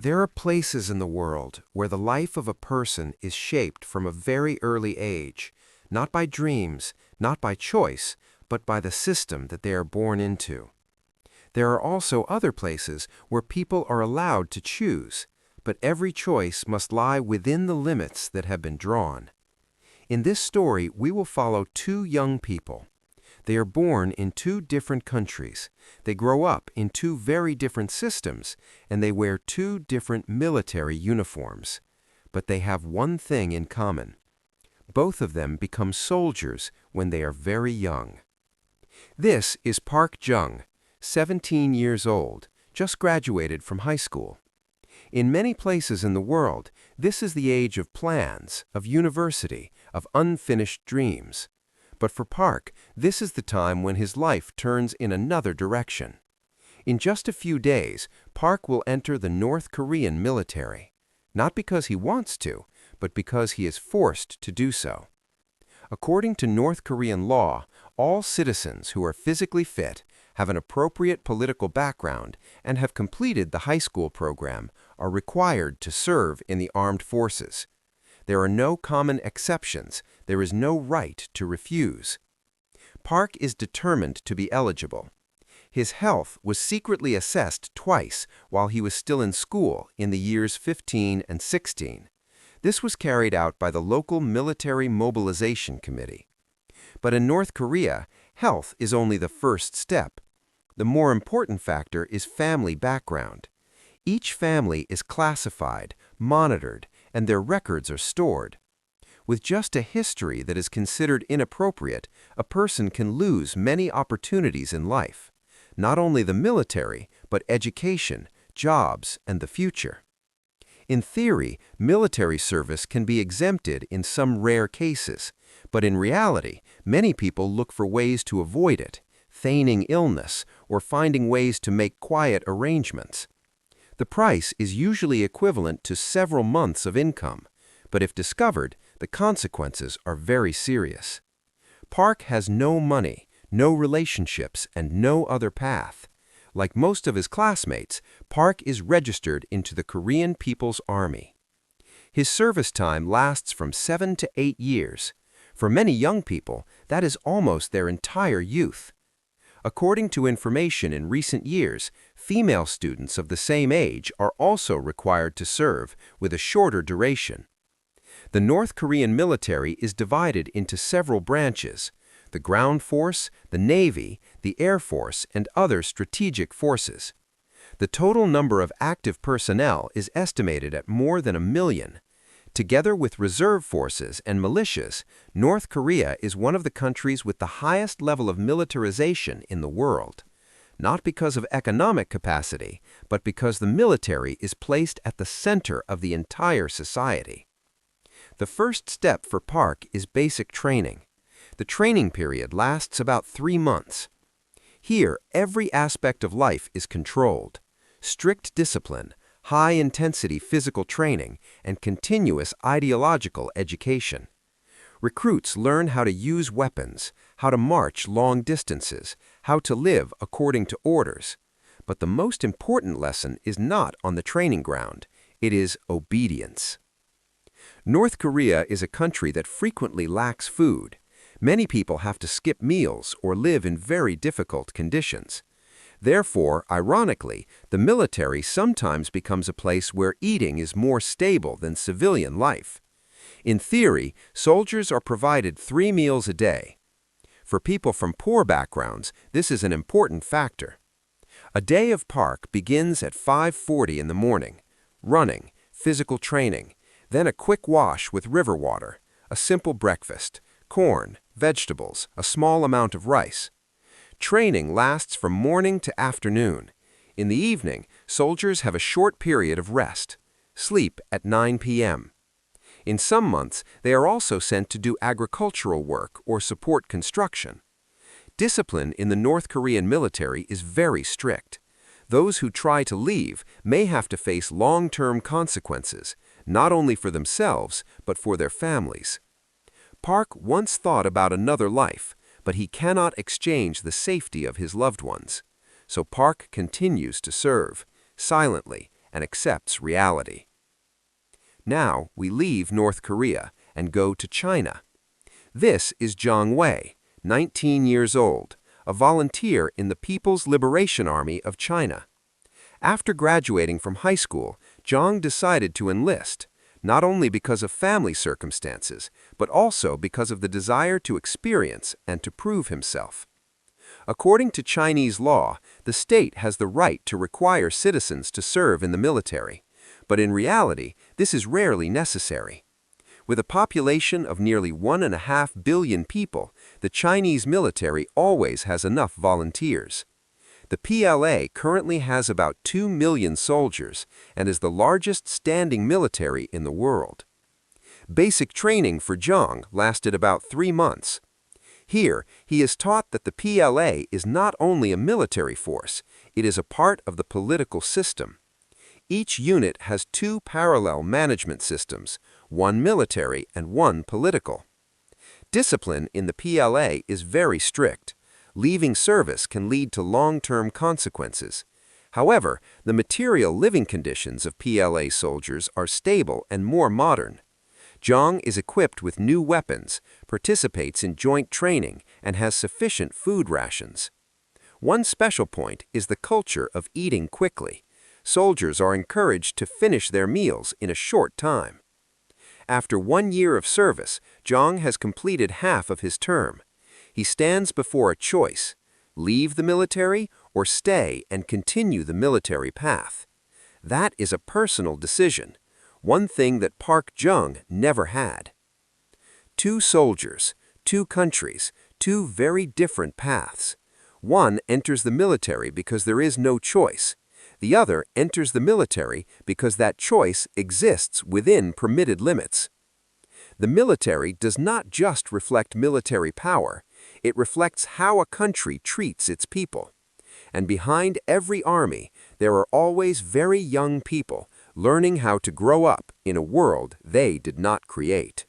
There are places in the world where the life of a person is shaped from a very early age, not by dreams, not by choice, but by the system that they are born into. There are also other places where people are allowed to choose, but every choice must lie within the limits that have been drawn. In this story, we will follow two young people. They are born in two different countries. They grow up in two very different systems, and they wear two different military uniforms. But they have one thing in common. Both of them become soldiers when they are very young. This is Park Jung, 17 years old, just graduated from high school. In many places in the world, this is the age of plans, of university, of unfinished dreams. But for Park, this is the time when his life turns in another direction. In just a few days, Park will enter the North Korean military. Not because he wants to, but because he is forced to do so. According to North Korean law, all citizens who are physically fit, have an appropriate political background, and have completed the high school program are required to serve in the armed forces. There are no common exceptions. There is no right to refuse. Park is determined to be eligible. His health was secretly assessed twice while he was still in school in the years 15 and 16. This was carried out by the local military mobilization committee. But in North Korea, health is only the first step. The more important factor is family background. Each family is classified, monitored, and their records are stored. With just a history that is considered inappropriate, a person can lose many opportunities in life, not only the military, but education, jobs, and the future. In theory, military service can be exempted in some rare cases, but in reality, many people look for ways to avoid it, feigning illness, or finding ways to make quiet arrangements. The price is usually equivalent to several months of income, but if discovered, the consequences are very serious. Park has no money, no relationships, and no other path. Like most of his classmates, Park is registered into the Korean People's Army. His service time lasts from 7 to 8 years. For many young people, that is almost their entire youth. According to information in recent years, female students of the same age are also required to serve, with a shorter duration. The North Korean military is divided into several branches: the ground force, the Navy, the Air Force, and other strategic forces. The total number of active personnel is estimated at more than 1 million. Together with reserve forces and militias, North Korea is one of the countries with the highest level of militarization in the world. Not because of economic capacity, but because the military is placed at the center of the entire society. The first step for Park is basic training. The training period lasts about 3 months. Here, every aspect of life is controlled. Strict discipline, high-intensity physical training, and continuous ideological education. Recruits learn how to use weapons, how to march long distances, how to live according to orders. But the most important lesson is not on the training ground. It is obedience. North Korea is a country that frequently lacks food. Many people have to skip meals or live in very difficult conditions. Therefore, ironically, the military sometimes becomes a place where eating is more stable than civilian life. In theory, soldiers are provided 3 meals a day. For people from poor backgrounds, this is an important factor. A day of Park begins at 5:40 in the morning. Running, physical training, then a quick wash with river water, a simple breakfast, corn, vegetables, a small amount of rice. Training lasts from morning to afternoon. In the evening, soldiers have a short period of rest. Sleep at 9 p.m. In some months, they are also sent to do agricultural work or support construction. Discipline in the North Korean military is very strict. Those who try to leave may have to face long-term consequences, not only for themselves, but for their families. Park once thought about another life, but he cannot exchange the safety of his loved ones. So Park continues to serve, silently, and accepts reality. Now we leave North Korea and go to China. This is Zhang Wei, 19 years old, a volunteer in the People's Liberation Army of China. After graduating from high school, Zhang decided to enlist, not only because of family circumstances, but also because of the desire to experience and to prove himself. According to Chinese law, the state has the right to require citizens to serve in the military, but in reality, this is rarely necessary. With a population of nearly 1.5 billion people, the Chinese military always has enough volunteers. The PLA currently has about 2 million soldiers and is the largest standing military in the world. Basic training for Zhang lasted about 3 months. Here, he is taught that the PLA is not only a military force, it is a part of the political system. Each unit has 2 parallel management systems, one military and one political. Discipline in the PLA is very strict. Leaving service can lead to long-term consequences. However, the material living conditions of PLA soldiers are stable and more modern. Zhang is equipped with new weapons, participates in joint training, and has sufficient food rations. One special point is the culture of eating quickly. Soldiers are encouraged to finish their meals in a short time. After 1 year of service, Zhang has completed half of his term. He stands before a choice: leave the military or stay and continue the military path. That is a personal decision, one thing that Park Jung never had. 2 soldiers, 2 countries, 2 very different paths. One enters the military because there is no choice. The other enters the military because that choice exists within permitted limits. The military does not just reflect military power, it reflects how a country treats its people. And behind every army, there are always very young people learning how to grow up in a world they did not create.